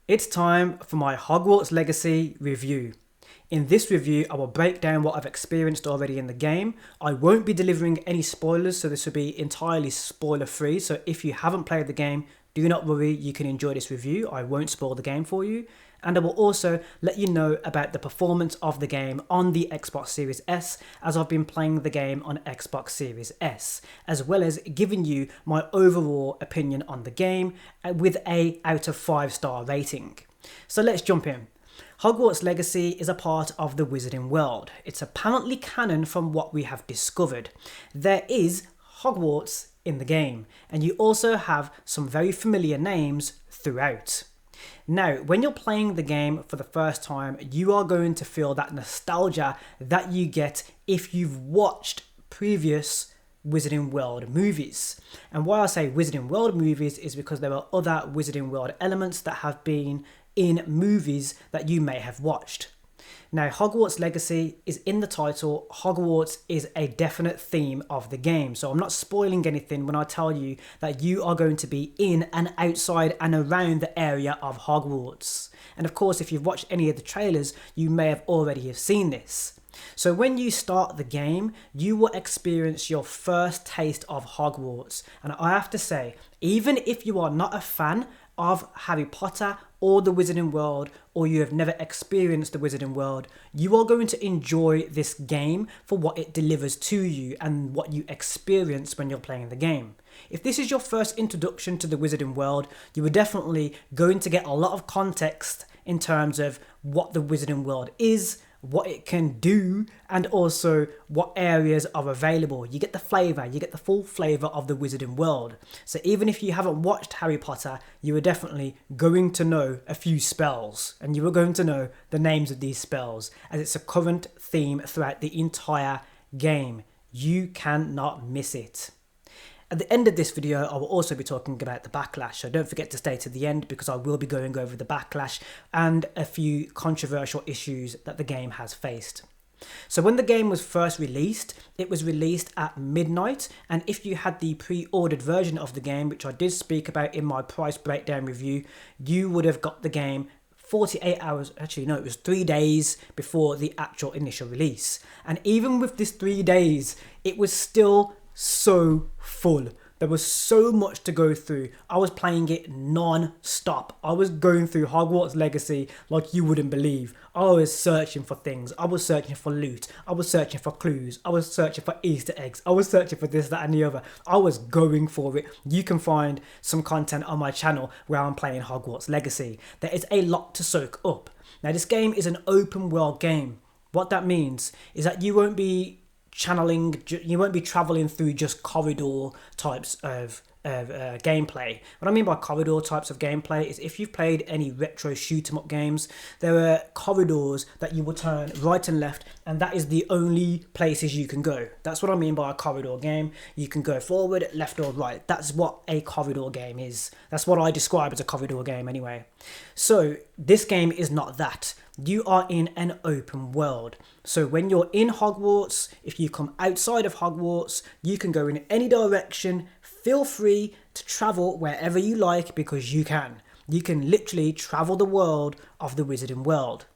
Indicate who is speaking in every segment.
Speaker 1: It's time for my Hogwarts Legacy review. In this review, I will break down what I've experienced already in the game. I won't be delivering any spoilers, so this will be entirely spoiler free. So if you haven't played the game, do not worry, you can enjoy this review. I won't spoil the game for you. And I will also let you know about the performance of the game on the Xbox Series S, as I've been playing the game on Xbox Series S, as well as giving you my overall opinion on the game with a out of 5-star rating. So let's jump in. Hogwarts Legacy is a part of the Wizarding World. It's apparently canon from what we have discovered. There is Hogwarts in the game, and you also have some very familiar names throughout. Now, when you're playing the game for the first time, you are going to feel that nostalgia that you get if you've watched previous Wizarding World movies. And why I say Wizarding World movies is because there are other Wizarding World elements that have been in movies that you may have watched. Now, Hogwarts Legacy is in the title. Hogwarts is a definite theme of the game. So I'm not spoiling anything when I tell you that you are going to be in and outside and around the area of Hogwarts. And of course, if you've watched any of the trailers, you may have already have seen this. So when you start the game, you will experience your first taste of Hogwarts. And I have to say, even if you are not a fan of Harry Potter or the Wizarding World, or you have never experienced the Wizarding World, you are going to enjoy this game for what it delivers to you and what you experience when you're playing the game. If this is your first introduction to the Wizarding World, you are definitely going to get a lot of context in terms of what the Wizarding World is, what it can do, and also what areas are available. You get the flavour, you get the full flavour of the Wizarding World. So even if you haven't watched Harry Potter, you are definitely going to know a few spells, and you are going to know the names of these spells, as it's a current theme throughout the entire game. You cannot miss it. At the end of this video, I will also be talking about the backlash, so don't forget to stay to the end because I will be going over the backlash and a few controversial issues that the game has faced. So when the game was first released, it was released at midnight, and if you had the pre-ordered version of the game, which I did speak about in my price breakdown review, you would have got the game 48 hours, actually no, it was 3 days before the actual initial release. And even with this 3 days, it was still so full. There was so much to go through. I was playing it non-stop. I was going through Hogwarts Legacy like you wouldn't believe. I was searching for things. I was searching for loot. I was searching for clues. I was searching for Easter eggs. I was searching for this, that and the other. I was going for it. You can find some content on my channel where I'm playing Hogwarts Legacy. There is a lot to soak up. Now, this game is an open world game. What that means is that you won't be traveling through just corridor types of gameplay. What I mean by corridor types of gameplay is if you've played any retro shoot 'em up games, there are corridors that you will turn right and left, and that is the only places you can go. That's what I mean by a corridor game. You can go forward, left or right. That's what a corridor game is. That's what I describe as a corridor game anyway. So this game is not that. You are in an open world. So when you're in Hogwarts, if you come outside of Hogwarts, you can go in any direction. Feel free to travel wherever you like because you can. You can literally travel the world of the Wizarding World.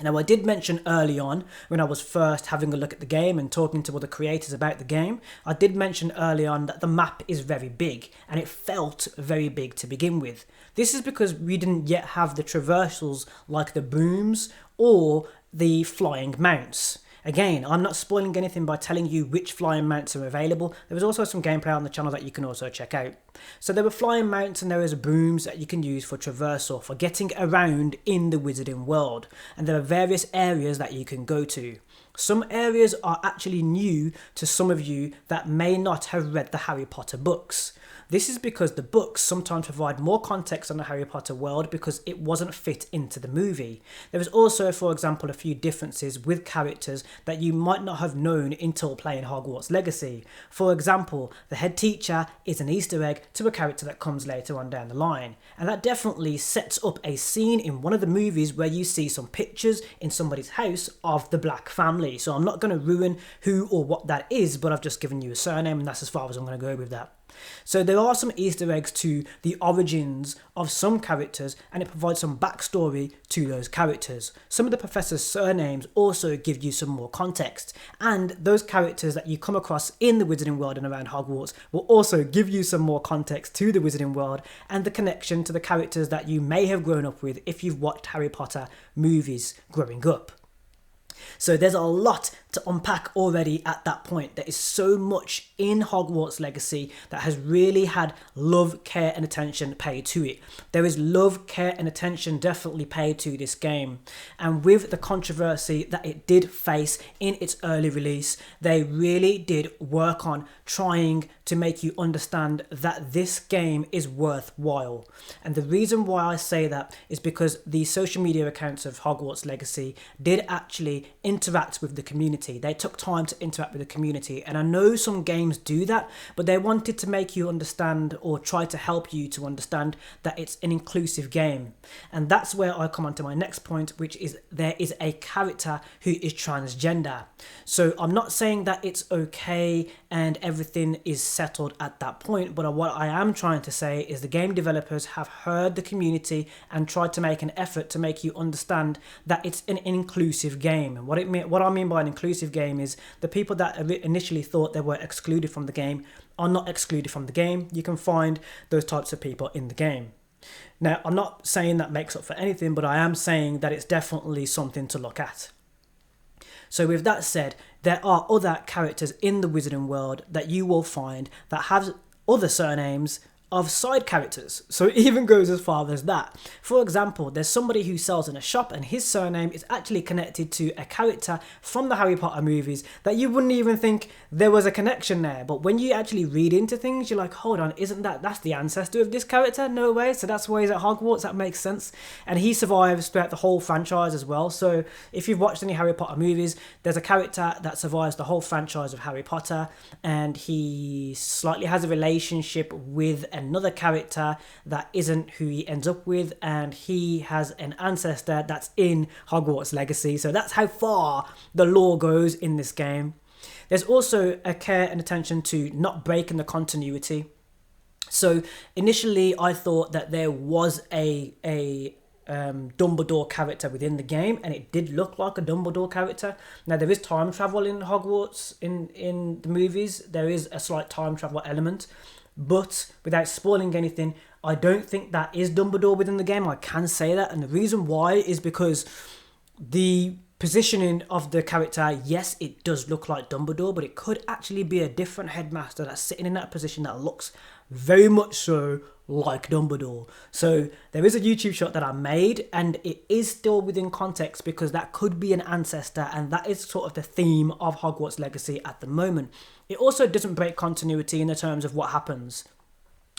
Speaker 1: Now, I did mention early on, when I was first having a look at the game and talking to other creators about the game, I did mention early on that the map is very big, and it felt very big to begin with. This is because we didn't yet have the traversals like the brooms or the flying mounts. Again, I'm not spoiling anything by telling you which flying mounts are available. There was also some gameplay on the channel that you can also check out. So there were flying mounts and there is brooms that you can use for traversal, for getting around in the Wizarding World. And there are various areas that you can go to. Some areas are actually new to some of you that may not have read the Harry Potter books. This is because the books sometimes provide more context on the Harry Potter world because it wasn't fit into the movie. There is also, for example, a few differences with characters that you might not have known until playing Hogwarts Legacy. For example, the head teacher is an Easter egg to a character that comes later on down the line. And that definitely sets up a scene in one of the movies where you see some pictures in somebody's house of the Black family. So I'm not going to ruin who or what that is, but I've just given you a surname and that's as far as I'm going to go with that. So there are some Easter eggs to the origins of some characters, and it provides some backstory to those characters. Some of the professor's surnames also give you some more context, and those characters that you come across in the Wizarding World and around Hogwarts will also give you some more context to the Wizarding World and the connection to the characters that you may have grown up with if you've watched Harry Potter movies growing up. So there's a lot to unpack already at that point. There is so much in Hogwarts Legacy that has really had love, care and attention paid to it. There is love, care and attention definitely paid to this game. And with the controversy that it did face in its early release, they really did work on trying to make you understand that this game is worthwhile. And the reason why I say that is because the social media accounts of Hogwarts Legacy did actually interact with the community. They took time to interact with the community, and I know some games do that, but they wanted to make you understand, or try to help you to understand, that it's an inclusive game. And that's where I come on to my next point, which is there is a character who is transgender. So I'm not saying that it's okay and everything is settled at that point, but what I am trying to say is the game developers have heard the community and tried to make an effort to make you understand that it's an inclusive game. And what I mean by an inclusive game is the people that initially thought they were excluded from the game are not excluded from the game. You can find those types of people in the game. Now, I'm not saying that makes up for anything, but I am saying that it's definitely something to look at. So with that said, there are other characters in the Wizarding World that you will find that have other surnames of side characters. So it even goes as far as that. For example, there's somebody who sells in a shop and his surname is actually connected to a character from the Harry Potter movies that you wouldn't even think there was a connection there. But when you actually read into things, you're like, hold on, that's the ancestor of this character? No way. So that's why he's at Hogwarts. That makes sense. And he survives throughout the whole franchise as well. So if you've watched any Harry Potter movies, there's a character that survives the whole franchise of Harry Potter, and he slightly has a relationship with another character that isn't who he ends up with, and he has an ancestor that's in Hogwarts Legacy. So that's how far the lore goes in this game. There's also a care and attention to not breaking the continuity. So initially I thought that there was a Dumbledore character within the game, and it did look like a Dumbledore character. Now there is time travel in Hogwarts in the movies. There is a slight time travel element, but without spoiling anything, I don't think that is Dumbledore within the game. I can say that, and the reason why is because the positioning of the character, yes, it does look like Dumbledore, but it could actually be a different headmaster that's sitting in that position that looks very much so like Dumbledore. So there is a YouTube shot that I made, and it is still within context because that could be an ancestor, and that is sort of the theme of Hogwarts Legacy at the moment. It also doesn't break continuity in the terms of what happens.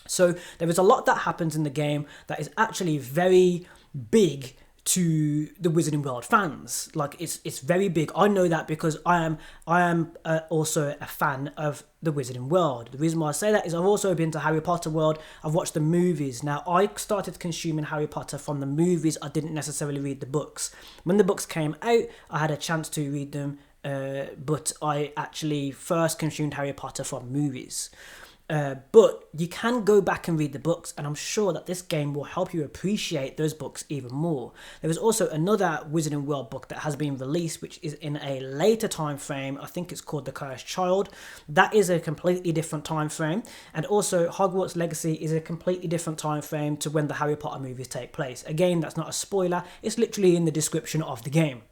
Speaker 1: So there is a lot that happens in the game that is actually very big to the Wizarding World fans. Like it's very big. I know that because I am also a fan of the Wizarding World. The reason why I say that is I've also been to Harry Potter World. I've watched the movies. Now I started consuming Harry Potter from the movies. I didn't necessarily read the books. When the books came out, I had a chance to read them, but I actually first consumed Harry Potter from movies. But you can go back and read the books, and I'm sure that this game will help you appreciate those books even more. There is also another Wizarding World book that has been released, which is in a later time frame. I think it's called The Cursed Child. That is a completely different time frame, and also Hogwarts Legacy is a completely different time frame to when the Harry Potter movies take place. Again, that's not a spoiler. It's literally in the description of the game.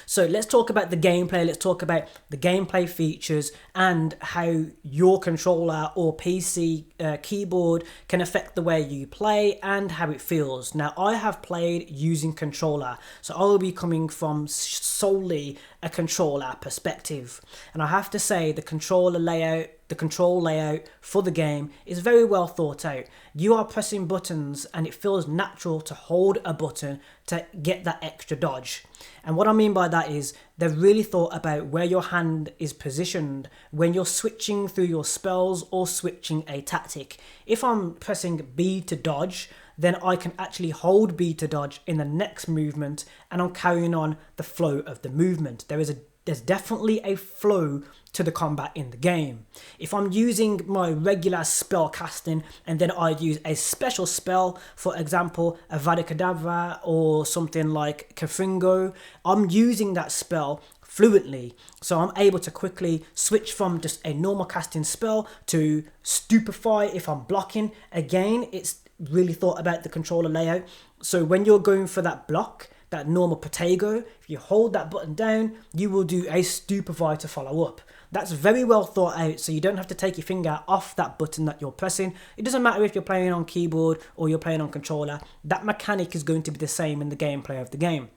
Speaker 1: So let's talk about the gameplay, let's talk about the gameplay features and how your controller or PC keyboard can affect the way you play and how it feels. Now, I have played using controller, so I will be coming from solely a controller perspective. And I have to say the control layout for the game is very well thought out. You are pressing buttons and it feels natural to hold a button to get that extra dodge. And what I mean by that is they've really thought about where your hand is positioned when you're switching through your spells or switching a tactic. If I'm pressing B to dodge, then I can actually hold B to dodge in the next movement, and I'm carrying on the flow of the movement. There is a there's definitely a flow to the combat in the game. If I'm using my regular spell casting and then I use a special spell, for example, Avada Kedavra or something like Kafringo, I'm using that spell fluently, so I'm able to quickly switch from just a normal casting spell to Stupefy if I'm blocking. Again, it's really thought about the controller layout, so when you're going for that block, that normal Protego, if you hold that button down, you will do a Stupefy to follow up. That's very well thought out, so you don't have to take your finger off that button that you're pressing. It doesn't matter if you're playing on keyboard or you're playing on controller, that mechanic is going to be the same in the gameplay of the game,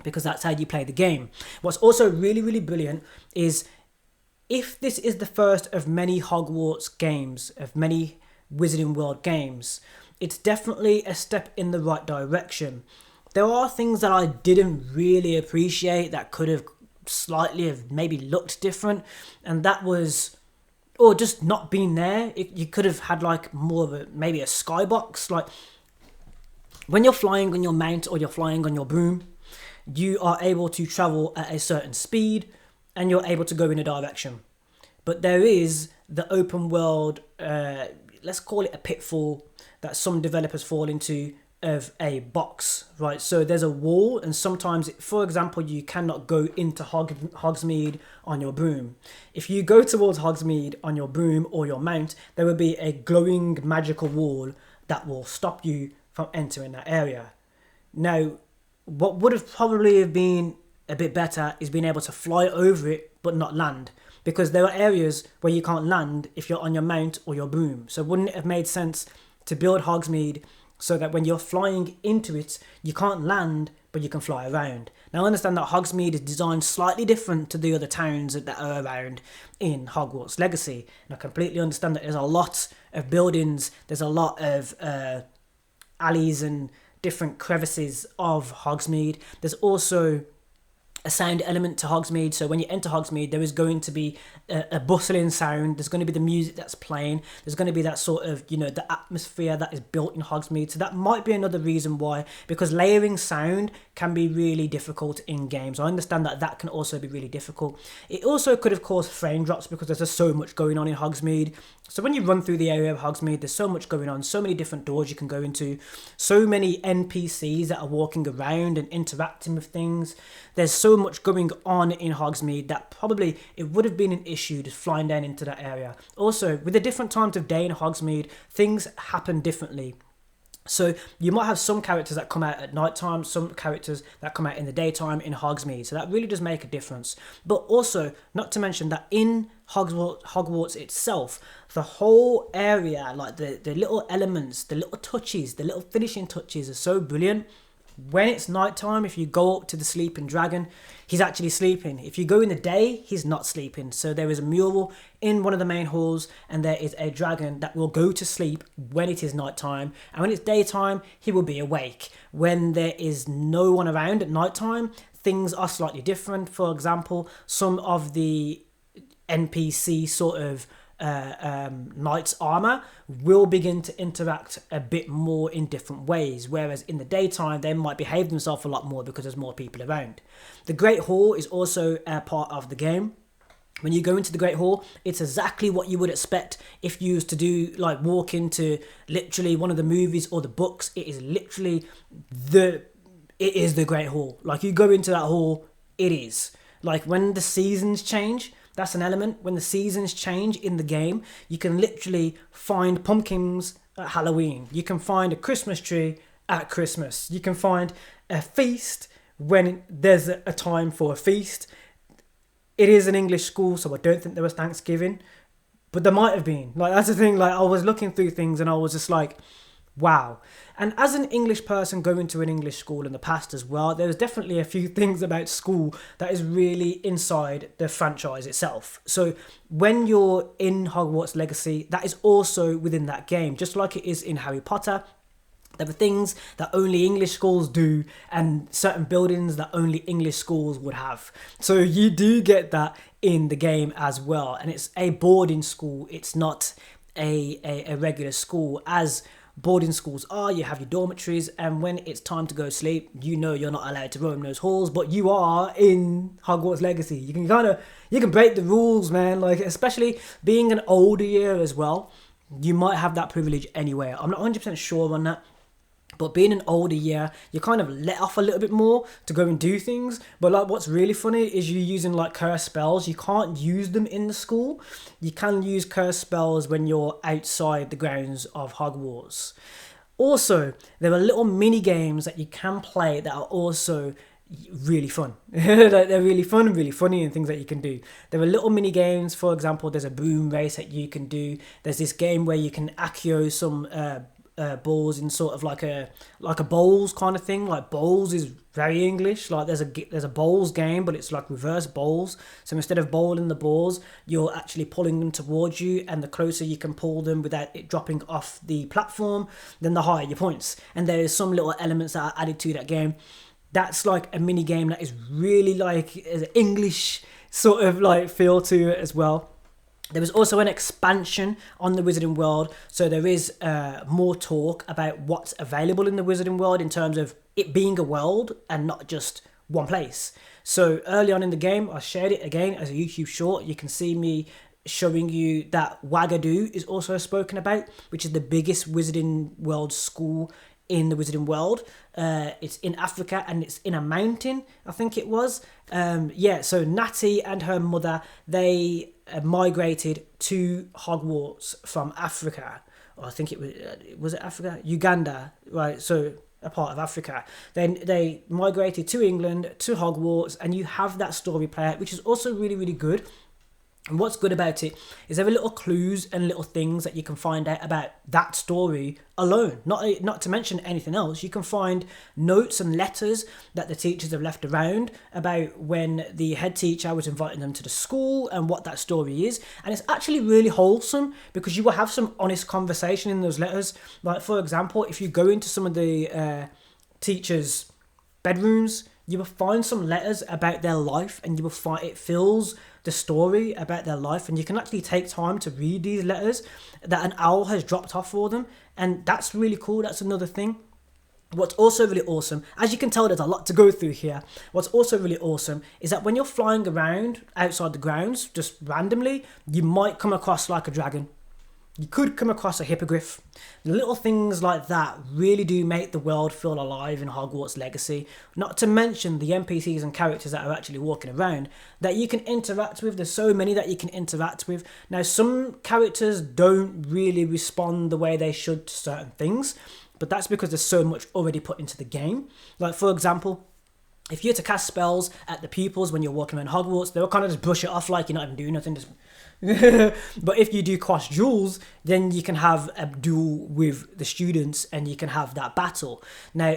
Speaker 1: because that's how you play the game. What's also really, really brilliant is, if this is the first of many Hogwarts games, of many Wizarding World games, it's definitely a step in the right direction. There are things that I didn't really appreciate that could have slightly have maybe looked different, and that was, or just not being there. You could have had like more of a, maybe a skybox, like when you're flying on your mount or you're flying on your broom, you are able to travel at a certain speed and you're able to go in a direction. But there is the open world, let's call it a pitfall, that some developers fall into, of a box, right? So there's a wall, and sometimes, for example, you cannot go into Hogsmeade on your broom. If you go towards Hogsmeade on your broom or your mount, there will be a glowing magical wall that will stop you from entering that area. Now, what would have probably have been a bit better is being able to fly over it but not land, because there are areas where you can't land if you're on your mount or your broom. So wouldn't it have made sense to build Hogsmeade so that when you're flying into it, you can't land, but you can fly around? Now, I understand that Hogsmeade is designed slightly different to the other towns that are around in Hogwarts Legacy. And I completely understand that there's a lot of buildings, there's a lot of alleys and different crevices of Hogsmeade. There's also a sound element to Hogsmeade, so when you enter Hogsmeade, there is going to be a bustling sound. There's going to be the music that's playing. There's going to be that sort of, you know, the atmosphere that is built in Hogsmeade. So that might be another reason why, because layering sound can be really difficult in games. I understand that that can also be really difficult. It also could have caused frame drops because there's just so much going on in Hogsmeade. So when you run through the area of Hogsmeade, there's so much going on, so many different doors you can go into, so many NPCs that are walking around and interacting with things. There's so much going on in Hogsmeade that probably it would have been an issue just flying down into that area. Also, with the different times of day in Hogsmeade, things happen differently. So you might have some characters that come out at night time, some characters that come out in the daytime in Hogsmeade. So that really does make a difference. But also, not to mention that in Hogwarts itself, the whole area, like the little elements, the little touches, the little finishing touches are so brilliant. When it's nighttime, if you go up to the sleeping dragon, he's actually sleeping. If you go in the day, he's not sleeping. So there is a mural in one of the main halls, and there is a dragon that will go to sleep when it is nighttime. And when it's daytime, he will be awake. When there is no one around at nighttime, things are slightly different. For example, some of the NPC sort of knight's armor will begin to interact a bit more in different ways, whereas in the daytime they might behave themselves a lot more because there's more people around. The Great Hall is also a part of the game. When you go into the Great Hall, it's exactly what you would expect if you used to do, like, walk into literally one of the movies or the books. It is literally it is the Great Hall. Like, you go into that hall, it is. Like, when the seasons change, that's an element. When the seasons change in the game, you can literally find pumpkins at Halloween. You can find a Christmas tree at Christmas. You can find a feast when there's a time for a feast. It is an English school, so I don't think there was Thanksgiving, but there might have been. Like, that's the thing. Like, I was looking through things and I was just like, wow. And as an English person going to an English school in the past as well, there's definitely a few things about school that is really inside the franchise itself. So when you're in Hogwarts Legacy, that is also within that game, just like it is in Harry Potter. There are things that only English schools do and certain buildings that only English schools would have. So you do get that in the game as well. And it's a boarding school. It's not a regular school, as boarding schools are. You have your dormitories, and when it's time to go to sleep, you know you're not allowed to roam those halls, but you are in Hogwarts Legacy. You can break the rules, man. Like, especially being an older year as well, you might have that privilege anyway. I'm not 100% sure on that. But being an older year, you kind of let off a little bit more to go and do things. But like, what's really funny is you using like curse spells. You can't use them in the school. You can use curse spells when you're outside the grounds of Hogwarts. Also, there are little mini games that you can play that are also really fun. Like, they're really fun and really funny and things that you can do. There are little mini games. For example, there's a broom race that you can do. There's this game where you can accio some balls in sort of like a bowls kind of thing. Like, bowls is very English. Like, there's a bowls game, but it's like reverse bowls. So instead of bowling the balls, you're actually pulling them towards you, and the closer you can pull them without it dropping off the platform, then the higher your points. And there is some little elements that are added to that game. That's like a mini game that is really like an English sort of like feel to it as well. There was also an expansion on the Wizarding World, so there is more talk about what's available in the Wizarding World in terms of it being a world and not just one place. So early on in the game, I shared it again as a YouTube short. You can see me showing you that Wagadoo is also spoken about, which is the biggest Wizarding World school in the Wizarding World. It's in Africa and it's in a mountain, I think it was. So Natty and her mother, they migrated to Hogwarts from Africa. Or I think was it Africa? Uganda, right? So a part of Africa. Then they migrated to England, to Hogwarts, and you have that story play out, which is also really, really good. And what's good about it is there are little clues and little things that you can find out about that story alone. Not to mention anything else. You can find notes and letters that the teachers have left around about when the head teacher was inviting them to the school and what that story is. And it's actually really wholesome because you will have some honest conversation in those letters. Like, for example, if you go into some of the teachers' bedrooms, you will find some letters about their life, and you will find it fills the story about their life, and you can actually take time to read these letters that an owl has dropped off for them, and that's really cool. That's another thing. What's also really awesome, as you can tell, there's a lot to go through here. What's also really awesome is that when you're flying around outside the grounds, just randomly, you might come across like a dragon. You could come across a hippogriff. Little things like that really do make the world feel alive in Hogwarts Legacy. Not to mention the NPCs and characters that are actually walking around that you can interact with. There's so many that you can interact with. Now, some characters don't really respond the way they should to certain things, but that's because there's so much already put into the game. Like, for example, if you're to cast spells at the pupils when you're walking around Hogwarts, they'll kind of just brush it off like you're not even doing nothing. But if you do cross duels, then you can have a duel with the students and you can have that battle. Now,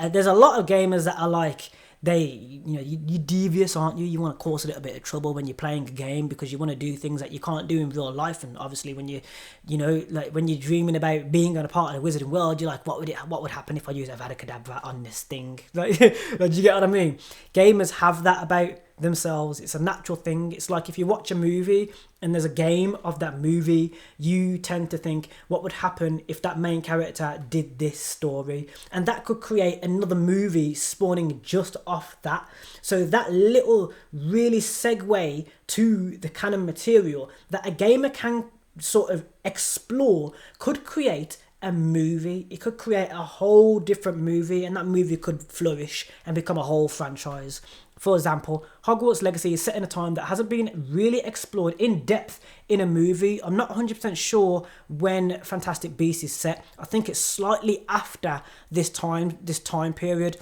Speaker 1: there's a lot of gamers that are like, you're devious, aren't you? You want to cause a little bit of trouble when you're playing a game because you want to do things that you can't do in real life. And obviously, when when you're dreaming about being on a part of the Wizarding World, you're like, what would happen if I use Avada Kedavra on this thing? Like, do you get what I mean? Gamers have that about themselves. It's a natural thing. It's like if you watch a movie and there's a game of that movie, you tend to think, what would happen if that main character did this story? And that could create another movie spawning just off that. So that little really segue to the canon material that a gamer can sort of explore could create a movie. It could create a whole different movie, and that movie could flourish and become a whole franchise. For example, Hogwarts Legacy is set in a time that hasn't been really explored in depth in a movie. I'm not 100% sure when Fantastic Beasts is set. I think it's slightly after this time period.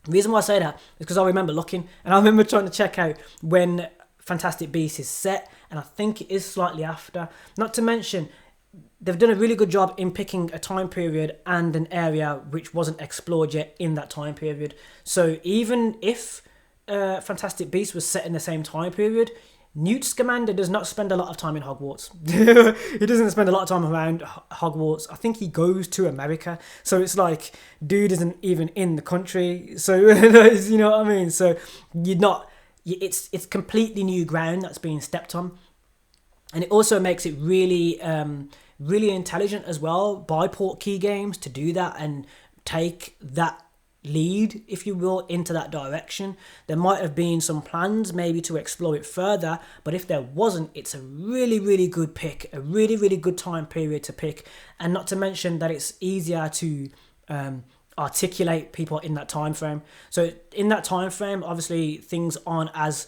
Speaker 1: The reason why I say that is because I remember looking, and I remember trying to check out when Fantastic Beasts is set, and I think it is slightly after. Not to mention, they've done a really good job in picking a time period and an area which wasn't explored yet in that time period. So even if Fantastic Beasts was set in the same time period, Newt Scamander does not spend a lot of time in Hogwarts. He doesn't spend a lot of time around Hogwarts. I think he goes to America. So it's like, dude isn't even in the country. So, you know what I mean? So it's completely new ground that's being stepped on. And it also makes it really really intelligent as well by Portkey Games to do that and take that lead, if you will, into that direction. There might have been some plans maybe to explore it further, but if there wasn't, it's a really, really good pick, a really, really good time period to pick, and not to mention that it's easier to articulate people in that time frame. So in that time frame, obviously things aren't as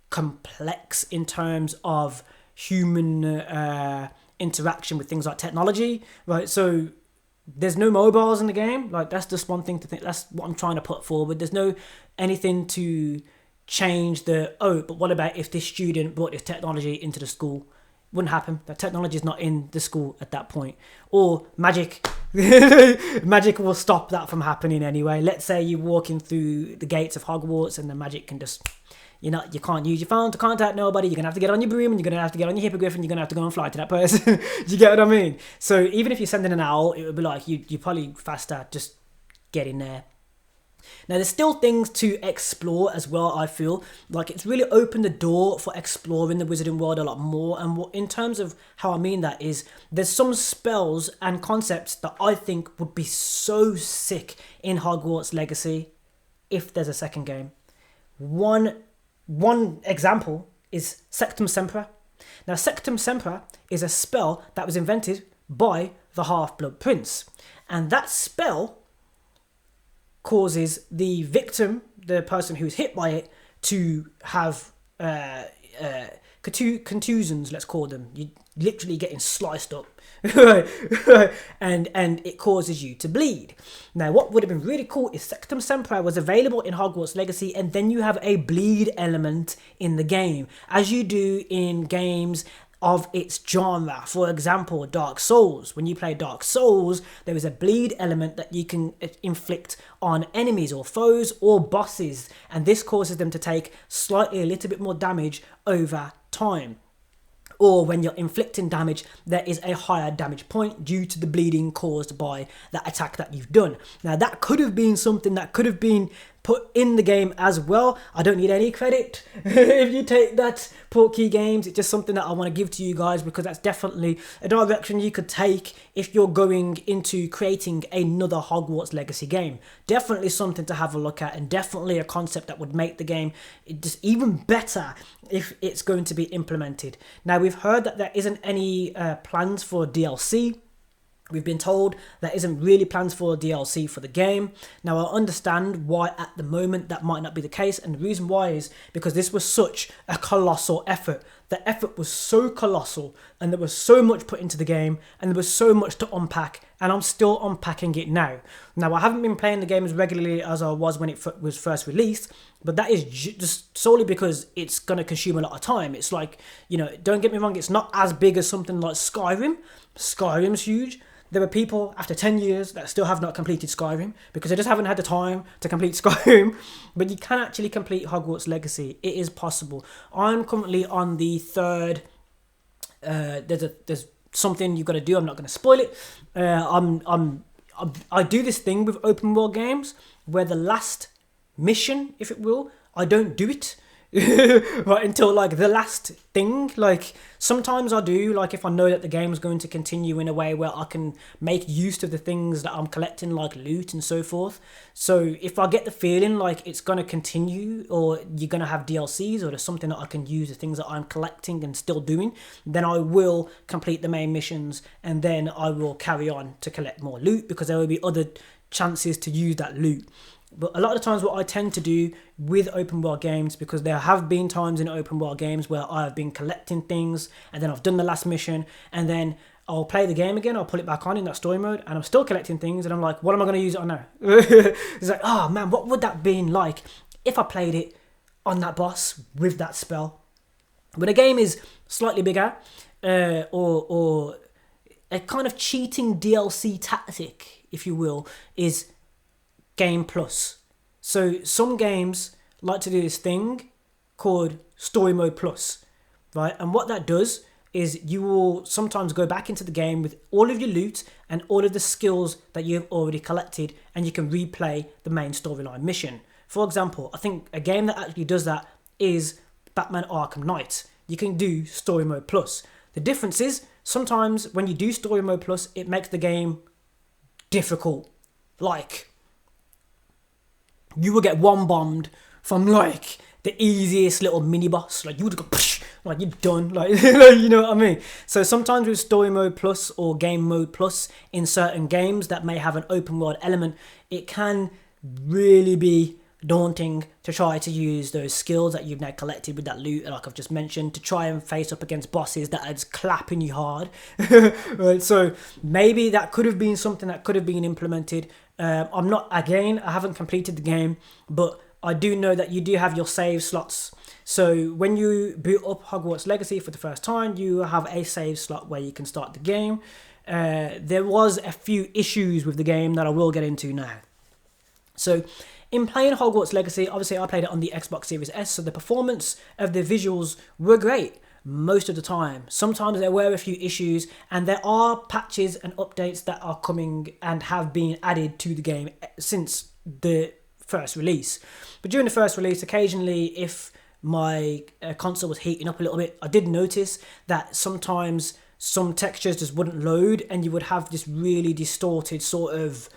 Speaker 1: complex in terms of human interaction with things like technology, right? So there's no mobiles in the game. Like, that's just one thing to think. That's what I'm trying to put forward. There's no anything to change but what about if this student brought this technology into the school? Wouldn't happen. That technology is not in the school at that point. Or magic. Magic will stop that from happening anyway. Let's say you're walking through the gates of Hogwarts and the magic can just, you can't use your phone to contact nobody. You're going to have to get on your broom, and you're going to have to get on your hippogriff, and you're going to have to go and fly to that person. Do you get what I mean? So even if you're sending an owl, it would be like you're probably faster just getting there. Now, there's still things to explore as well, I feel. Like, it's really opened the door for exploring the wizarding world a lot more. And in terms of how I mean that is, there's some spells and concepts that I think would be so sick in Hogwarts Legacy if there's a second game. One example is Sectum Sempra. Now, Sectum Sempra is a spell that was invented by the Half-Blood Prince. And that spell causes the victim, the person who's hit by it, to have contusions, let's call them. You're literally getting sliced up. and it causes you to bleed. Now, what would have been really cool is Sectum Sempra was available in Hogwarts Legacy, and then you have a bleed element in the game, as you do in games of its genre. For example, Dark Souls. When you play Dark Souls, there is a bleed element that you can inflict on enemies or foes or bosses, and this causes them to take slightly a little bit more damage over time. Or when you're inflicting damage, there is a higher damage point due to the bleeding caused by that attack that you've done. Now, that could have been something that could have been put in the game as well. I don't need any credit if you take that, Portkey Games. It's just something that I want to give to you guys, because that's definitely a direction you could take if you're going into creating another Hogwarts Legacy game. Definitely something to have a look at, and definitely a concept that would make the game just even better if it's going to be implemented. Now, we've heard that there isn't any plans for DLC. We've been told there isn't really plans for DLC for the game. Now, I understand why at the moment that might not be the case, and the reason why is because this was such a colossal effort. The effort was so colossal, and there was so much put into the game, and there was so much to unpack, and I'm still unpacking it now. Now, I haven't been playing the game as regularly as I was when it was first released, but that is just solely because it's going to consume a lot of time. It's like, don't get me wrong, it's not as big as something like Skyrim. Skyrim's huge. There are people after 10 years that still have not completed Skyrim because they just haven't had the time to complete Skyrim. But you can actually complete Hogwarts Legacy. It is possible. I'm currently on the third. There's something you've got to do. I'm not going to spoil it. I do this thing with open world games where the last mission, if it will, I don't do it. Right until like the last thing. Like, sometimes I do, like if I know that the game is going to continue in a way where I can make use of the things that I'm collecting, like loot and so forth. So if I get the feeling like it's going to continue, or you're going to have DLCs, or there's something that I can use, the things that I'm collecting and still doing, then I will complete the main missions, and then I will carry on to collect more loot, because there will be other chances to use that loot. But a lot of the times what I tend to do with open world games, because there have been times in open world games where I've been collecting things, and then I've done the last mission, and then I'll play the game again, I'll put it back on in that story mode, and I'm still collecting things, and I'm like, what am I going to use it on now? It's like, oh man, what would that been like if I played it on that boss with that spell? When a game is slightly bigger, or a kind of cheating DLC tactic, if you will, is Game Plus. So some games like to do this thing called Story Mode Plus, right? And what that does is you will sometimes go back into the game with all of your loot and all of the skills that you've already collected, and you can replay the main storyline mission. For example, I think a game that actually does that is Batman Arkham Knight. You can do Story Mode Plus. The difference is sometimes when you do story mode plus, it makes the game difficult. Like, you will get one bombed from like the easiest little mini boss. Like, you would go, psh, like, you're done. Like, you know what I mean? So sometimes with story mode plus or game mode plus in certain games that may have an open world element, it can really be daunting to try to use those skills that you've now collected with that loot, like I've just mentioned, to try and face up against bosses that are just clapping you hard. Right, so maybe that could have been something that could have been implemented. I haven't completed the game, but I do know that you do have your save slots. So when you boot up Hogwarts Legacy for the first time, you have a save slot where you can start the game. There was a few issues with the game that I will get into now. So in playing Hogwarts Legacy, obviously I played it on the Xbox Series S, so the performance of the visuals were great most of the time. Sometimes there were a few issues, and there are patches and updates that are coming and have been added to the game since the first release. But during the first release, occasionally if my console was heating up a little bit, I did notice that sometimes some textures just wouldn't load, and you would have this really distorted sort of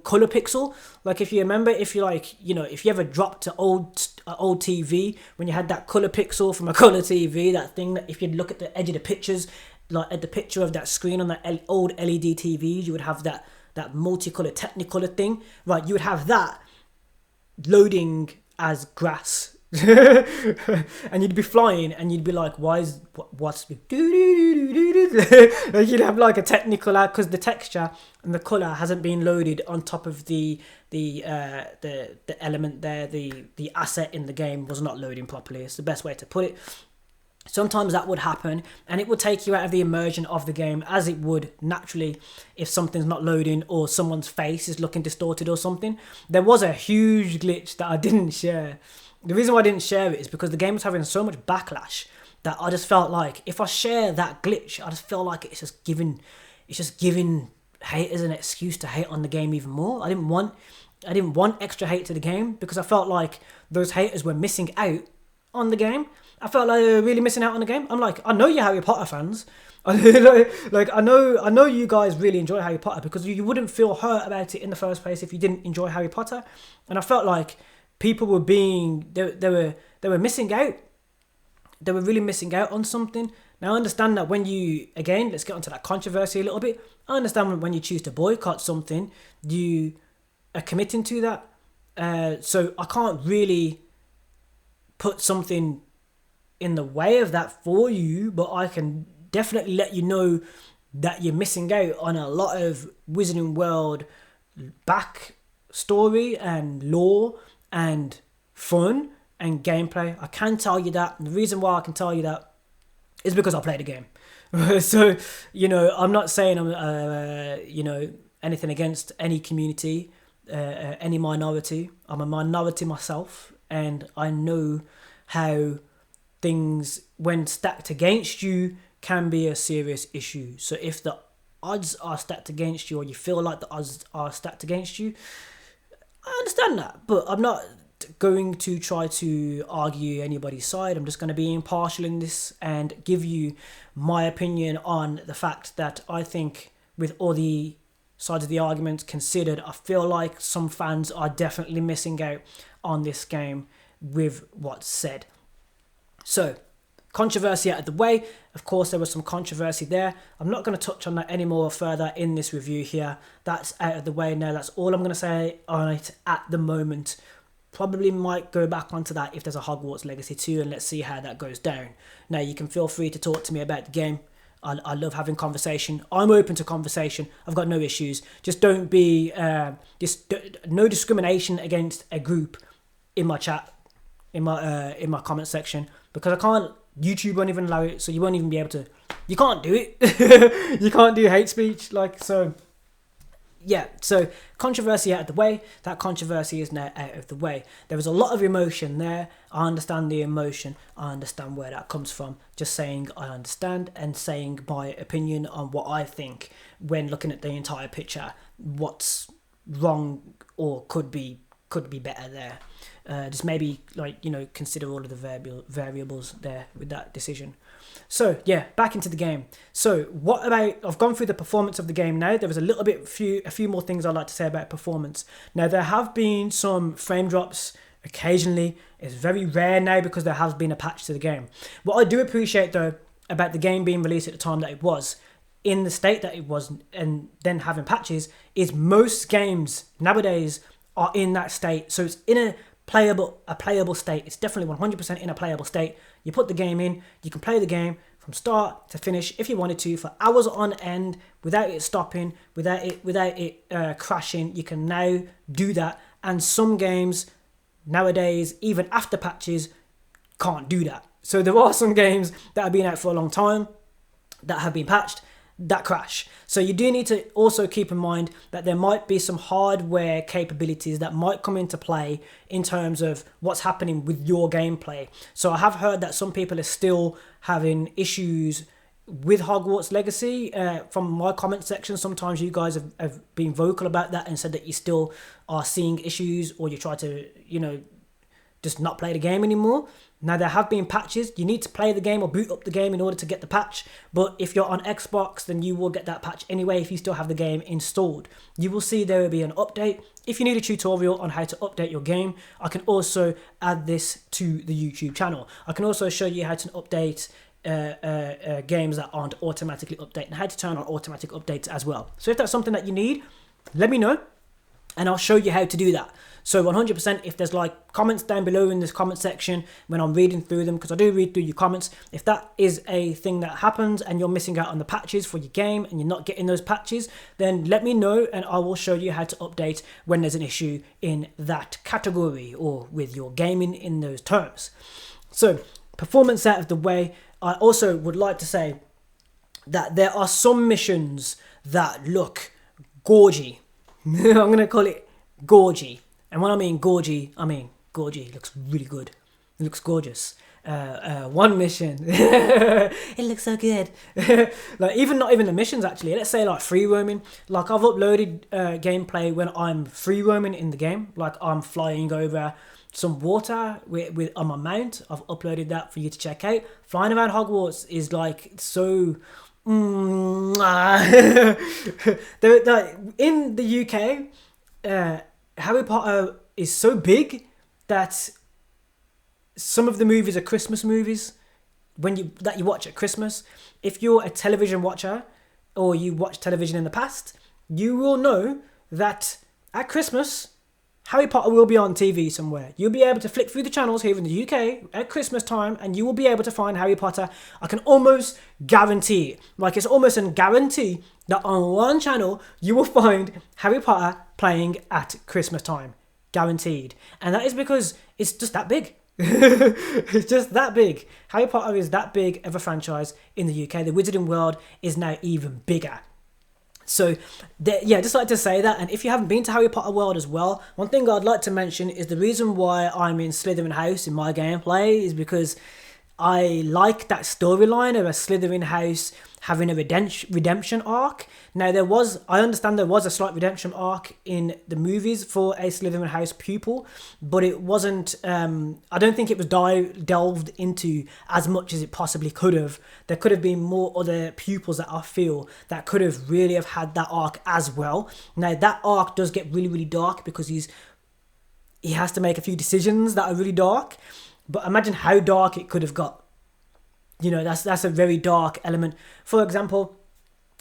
Speaker 1: color pixel. Like, if you remember, if you ever dropped to old TV when you had that color pixel from a color TV, that thing that if you look at the edge of the pictures, like at the picture of that screen on that old LED TVs, you would have that multicolor technicolor thing, right? You would have that loading as grass. And you'd be flying and you'd be like, what's like, you'd have like a technical ad because the texture and the color hasn't been loaded on top of the element there. The asset in the game was not loading properly. It's the best way to put it. Sometimes that would happen, and it would take you out of the immersion of the game, as it would naturally if something's not loading or someone's face is looking distorted or something. There was a huge glitch that I didn't share. The reason why I didn't share it is because the game was having so much backlash that I just felt like if I share that glitch, I just feel like it's just giving haters an excuse to hate on the game even more. I didn't want extra hate to the game because I felt like those haters were missing out on the game. I felt like they were really missing out on the game. I'm like, I know you're Harry Potter fans. Like, I know you guys really enjoy Harry Potter, because you wouldn't feel hurt about it in the first place if you didn't enjoy Harry Potter. And I felt like people were they were missing out. They were really missing out on something. Now I understand that when you, again, let's get onto that controversy a little bit. I understand when you choose to boycott something, you are committing to that. So I can't really put something in the way of that for you, but I can definitely let you know that you're missing out on a lot of Wizarding World back story and lore and fun and gameplay. I can tell you that, and the reason why I can tell you that is because I played the game. So, I'm not saying I'm anything against any community, any minority. I'm a minority myself, and I know how things, when stacked against you, can be a serious issue. So if the odds are stacked against you, or you feel like the odds are stacked against you, I understand that, but I'm not going to try to argue anybody's side. I'm just going to be impartial in this and give you my opinion on the fact that I think, with all the sides of the argument considered, I feel like some fans are definitely missing out on this game with what's said. So, controversy out of the way. Of course, there was some controversy there. I'm not going to touch on that any more further in this review here. That's out of the way now. That's all I'm going to say on it at the moment. Probably might go back onto that if there's a Hogwarts Legacy 2, and let's see how that goes down. Now, you can feel free to talk to me about the game. I love having conversation. I'm open to conversation. I've got no issues. Just don't be no discrimination against a group in my chat, in my comment section, because I can't. YouTube won't even allow it, so you won't even be able to. You can't do it. You can't do hate speech, so. Yeah, so controversy out of the way. That controversy is now out of the way. There was a lot of emotion there. I understand the emotion. I understand where that comes from. Just saying I understand and saying my opinion on what I think when looking at the entire picture. What's wrong or could be better there. Just maybe consider all of the variables there with that decision. So yeah, back into the game. So what about, I've gone through the performance of the game now. There was a few more things I'd like to say about performance. Now there have been some frame drops occasionally. It's very rare now because there has been a patch to the game. What I do appreciate though about the game being released at the time that it was, in the state that it was, and then having patches, is most games nowadays are in that state. So it's in a playable state. It's definitely 100% in a playable state. You put the game in, you can play the game from start to finish if you wanted to for hours on end without it stopping, without it crashing. You can now do that, and some games nowadays, even after patches, can't do that. So there are some games that have been out for a long time that have been patched that crash. So you do need to also keep in mind that there might be some hardware capabilities that might come into play in terms of what's happening with your gameplay. So I have heard that some people are still having issues with Hogwarts Legacy. From my comment section, sometimes you guys have been vocal about that and said that you still are seeing issues, or you try to, just not play the game anymore. Now, there have been patches. You need to play the game or boot up the game in order to get the patch. But if you're on Xbox, then you will get that patch anyway if you still have the game installed. You will see there will be an update. If you need a tutorial on how to update your game, I can also add this to the YouTube channel. I can also show you how to update games that aren't automatically updated and how to turn on automatic updates as well. So if that's something that you need, let me know and I'll show you how to do that. So 100%, if there's like comments down below in this comment section when I'm reading through them, because I do read through your comments, if that is a thing that happens and you're missing out on the patches for your game and you're not getting those patches, then let me know and I will show you how to update when there's an issue in that category or with your gaming in those terms. So performance out of the way, I also would like to say that there are some missions that look gorgy. I'm going to call it gorgy. And when I mean gorgy, it looks really good. It looks gorgeous. One mission, it looks so good. Like not even the missions actually. Let's say like free roaming. Like I've uploaded gameplay when I'm free roaming in the game. Like I'm flying over some water with on my mount. I've uploaded that for you to check out. Flying around Hogwarts is like so. In the UK, Harry Potter is so big that some of the movies are Christmas movies that you watch at Christmas. If you're a television watcher or you watch television in the past, you will know that at Christmas, Harry Potter will be on TV somewhere. You'll be able to flick through the channels here in the UK at Christmas time and you will be able to find Harry Potter. I can almost guarantee it. Like it's almost a guarantee that on one channel you will find Harry Potter playing at Christmas time. Guaranteed. And that is because it's just that big. It's just that big. Harry Potter is that big of a franchise in the UK. The Wizarding World is now even bigger. So, yeah, just like to say that. And if you haven't been to Harry Potter World as well, one thing I'd like to mention is the reason why I'm in Slytherin House in my gameplay is because I like that storyline of a Slytherin house having a redemption arc. Now I understand there was a slight redemption arc in the movies for a Slytherin house pupil, but it wasn't, I don't think it was delved into as much as it possibly could have. There could have been more other pupils that I feel that could have really have had that arc as well. Now that arc does get really, really dark because he has to make a few decisions that are really dark. But imagine how dark it could have got. That's a very dark element. For example,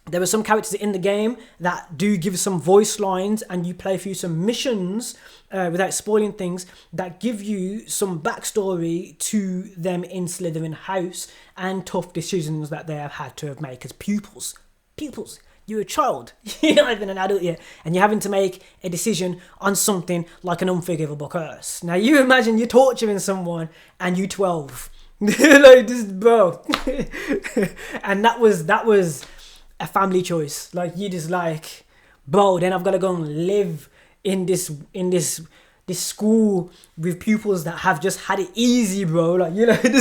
Speaker 1: there are some characters in the game that do give some voice lines and you play through some missions without spoiling things that give you some backstory to them in Slytherin House and tough decisions that they have had to have made as pupils. You're a child, you're not even an adult yet, and you're having to make a decision on something like an unforgivable curse. Now you imagine you're torturing someone and you're 12. Like this, bro. And that was a family choice. Like you just like, bro, then I've got to go and live in this school with pupils that have just had it easy, bro. Like you had it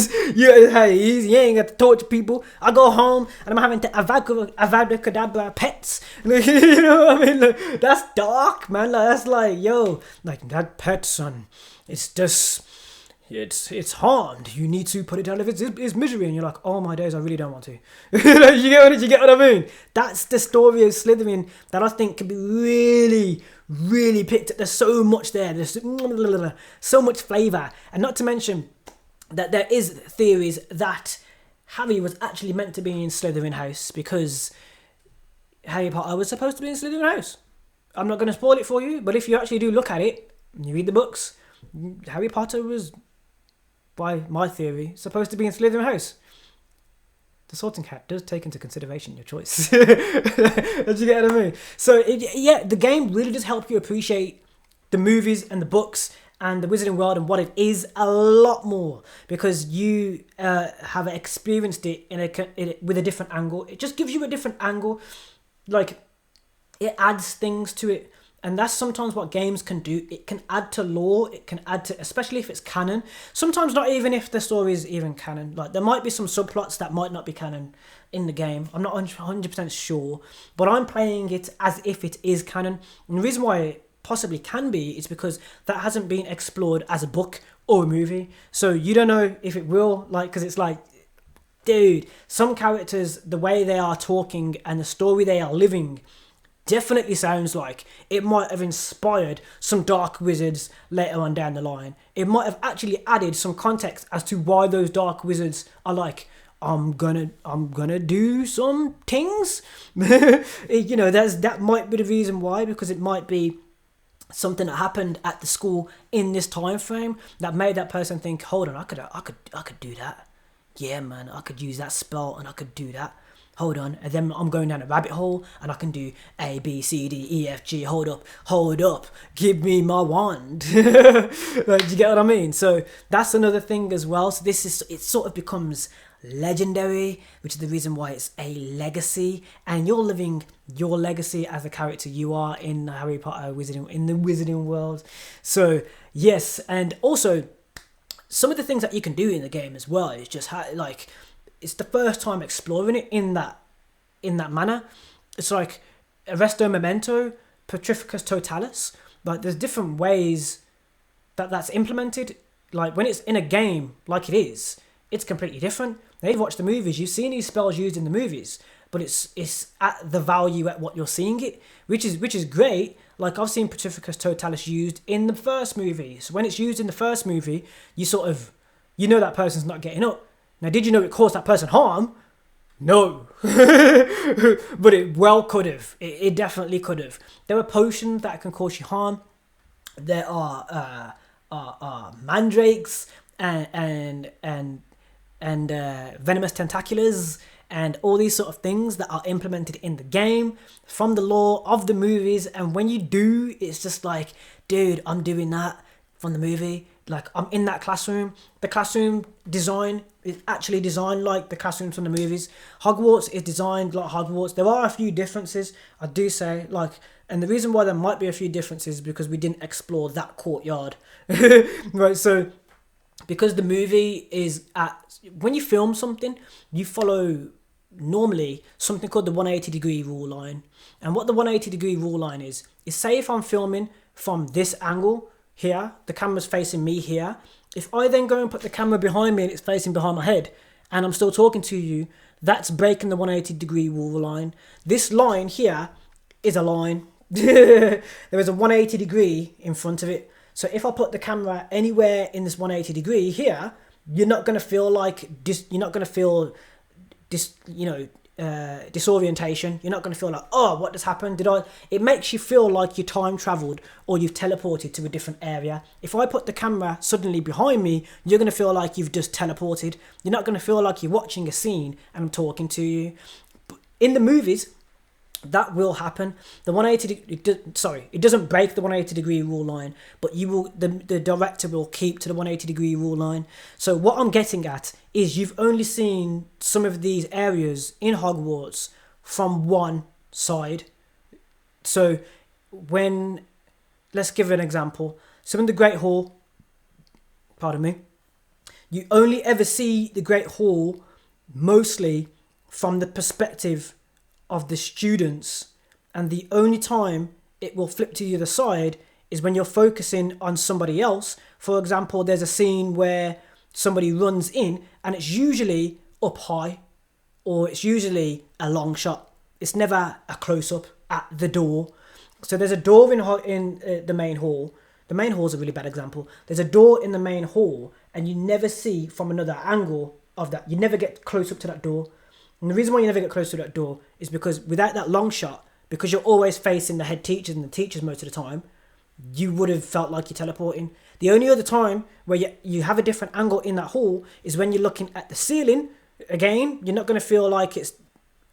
Speaker 1: easy. You ain't got to torture people. I go home and I'm having to avada pets. Like, you know what I mean? Like, that's dark, man. Like that's like, yo, like that pet, son. It's just it's harmed. You need to put it out of its misery. And you're like, oh my days, I really don't want to. You get what I mean? That's the story of Slytherin that I think can be really, really picked up. There's so much there. There's so much flavour. And not to mention that there is theories that Harry was actually meant to be in Slytherin House because Harry Potter was supposed to be in Slytherin House. I'm not going to spoil it for you, but if you actually do look at it, and you read the books, Harry Potter was, by my theory, supposed to be in Slytherin House. The Sorting Hat does take into consideration your choice. Did you get what I mean? So, the game really does help you appreciate the movies and the books and the Wizarding World and what it is a lot more because you have experienced it with a different angle. It just gives you a different angle. Like, it adds things to it. And that's sometimes what games can do. It can add to lore. It can add to, especially if it's canon. Sometimes not even if the story is even canon. Like, there might be some subplots that might not be canon in the game. I'm not 100% sure. But I'm playing it as if it is canon. And the reason why it possibly can be is because that hasn't been explored as a book or a movie. So you don't know if it will. Like, because it's like, dude, some characters, the way they are talking and the story they are living definitely sounds like it might have inspired some dark wizards later on down the line. It might have actually added some context as to why those dark wizards are like, I'm gonna do some things. That might be the reason why, because it might be something that happened at the school in this time frame that made that person think, hold on, I could do that. Yeah, man, I could use that spell and I could do that. Hold on, and then I'm going down a rabbit hole and I can do A, B, C, D, E, F, G. Hold up, give me my wand. Do you get what I mean? So that's another thing as well. So it sort of becomes legendary, which is the reason why it's a legacy, and you're living your legacy as a character you are in Harry Potter in the Wizarding World. So yes, and also some of the things that you can do in the game as well is just it's the first time exploring it in that manner. It's like Arresto Memento, Petrificus Totalis. Like, there's different ways that's implemented. Like, when it's in a game like it is, it's completely different. Now, you've watched the movies, you've seen these spells used in the movies, but it's at the value at what you're seeing it, which is great. Like, I've seen Petrificus Totalis used in the first movie. So when it's used in the first movie, you know that person's not getting up. Now, did you know it caused that person harm? No. But it well could have. It definitely could have. There are potions that can cause you harm. There are mandrakes and venomous tentaculars and all these sort of things that are implemented in the game from the lore of the movies. And when you do, it's just like, dude, I'm doing that from the movie. Like, I'm in that classroom. The classroom design is actually designed like the classrooms from the movies. Hogwarts is designed like Hogwarts. There are a few differences, I do say. And the reason why there might be a few differences is because we didn't explore that courtyard. Right, so because the movie is when you film something, you follow normally something called the 180-degree rule line. And what the 180-degree rule line is say if I'm filming from this angle here, the camera's facing me here. If I then go and put the camera behind me and it's facing behind my head and I'm still talking to you, that's breaking the 180-degree rule line. This line here is a line. There is a 180 degree in front of it. So if I put the camera anywhere in this 180 degree here, you're not going to feel disorientation. You're not going to feel like, oh, what just happened? It makes you feel like you time traveled or you've teleported to a different area. If I put the camera suddenly behind me, you're going to feel like you've just teleported. You're not going to feel like you're watching a scene and I'm talking to you. In the movies, that will happen. It doesn't break the 180 degree rule line, but the director will keep to the 180 degree rule line. So what I'm getting at is you've only seen some of these areas in Hogwarts from one side. So let's give an example. So in the Great Hall, you only ever see the Great Hall mostly from the perspective of the students, and the only time it will flip to the other side is when you're focusing on somebody else. For example, there's a scene where somebody runs in and it's usually up high, or it's usually a long shot. It's never a close-up at the door. So there's a door in the main hall. The main hall is a really bad example. There's a door in the main hall and you never see from another angle of that. You never get close up to that door. And the reason why you never get close to that door is because without that long shot, because you're always facing the head teachers and the teachers most of the time, you would have felt like you're teleporting. The only other time where you have a different angle in that hall is when you're looking at the ceiling. Again, you're not going to feel like it's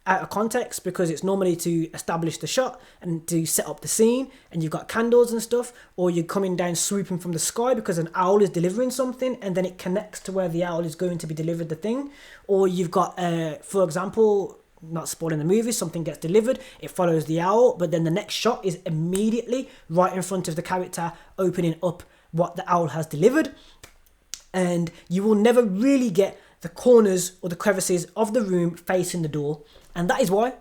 Speaker 1: out of context because it's normally to establish the shot and to set up the scene, and you've got candles and stuff, or you're coming down swooping from the sky because an owl is delivering something and then it connects to where the owl is going to be delivered the thing. Or you've got, for example, not spoiling the movie, something gets delivered, it follows the owl, but then the next shot is immediately right in front of the character opening up what the owl has delivered. And you will never really get the corners or the crevices of the room facing the door, and that is why.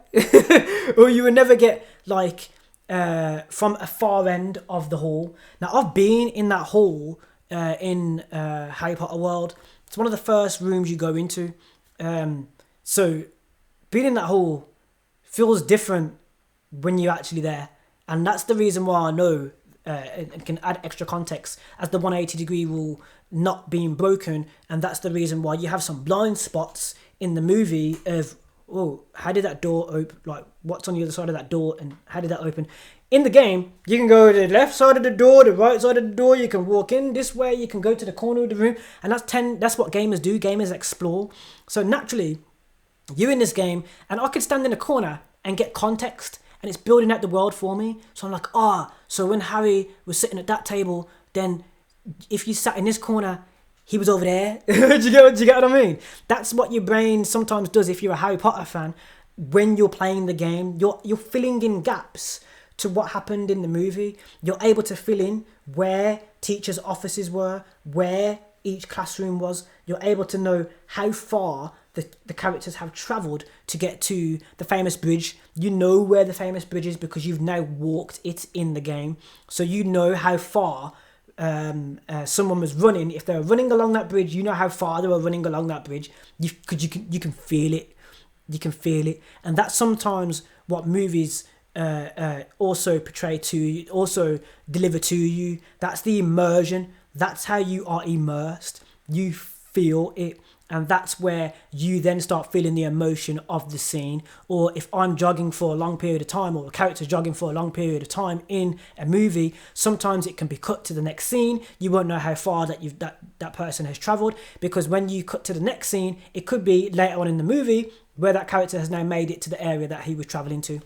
Speaker 1: Or you will never get like from a far end of the hall. Now I've been in that hall in Harry Potter World. It's one of the first rooms you go into, so being in that hall feels different when you're actually there, and that's the reason why I know and can add extra context as the 180-degree rule not being broken. And that's the reason why you have some blind spots in the movie of, oh, how did that door open? Like, what's on the other side of that door and how did that open? In the game, you can go to the left side of the door, the right side of the door, you can walk in this way, you can go to the corner of the room, and that's what gamers do. Gamers explore. So naturally, you're in this game, and I could stand in a corner and get context, and it's building out the world for me. So I'm like, so when Harry was sitting at that table, then if you sat in this corner, he was over there. do you get what I mean? That's what your brain sometimes does if you're a Harry Potter fan. When you're playing the game, you're filling in gaps to what happened in the movie. You're able to fill in where teachers' offices were, where each classroom was. You're able to know how far the characters have travelled to get to the famous bridge. You know where the famous bridge is because you've now walked it in the game. So you know how far someone was running. If they were running along that bridge, you know how far they were running along that bridge. You can feel it. You can feel it. And that's sometimes what movies also portray to you, also deliver to you. That's the immersion. That's how you are immersed. You feel it. And that's where you then start feeling the emotion of the scene. Or if I'm jogging for a long period of time, or the character's jogging for a long period of time in a movie, sometimes it can be cut to the next scene. You won't know how far that person has travelled, because when you cut to the next scene, it could be later on in the movie where that character has now made it to the area that he was travelling to.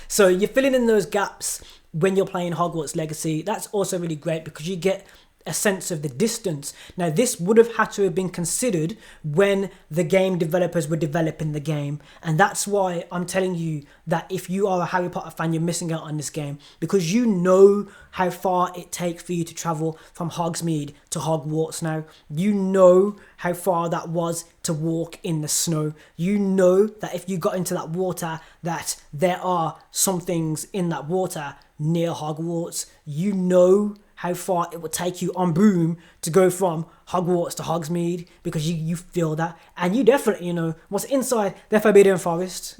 Speaker 1: So you're filling in those gaps when you're playing Hogwarts Legacy. That's also really great because you get a sense of the distance. Now, this would have had to have been considered when the game developers were developing the game, and that's why I'm telling you that if you are a Harry Potter fan, you're missing out on this game, because you know how far it takes for you to travel from Hogsmeade to Hogwarts now. You know how far that was to walk in the snow. You know that if you got into that water, that there are some things in that water near Hogwarts. You know how far it would take you on broom to go from Hogwarts to Hogsmeade, because you feel that, and you definitely know what's inside the Forbidden Forest.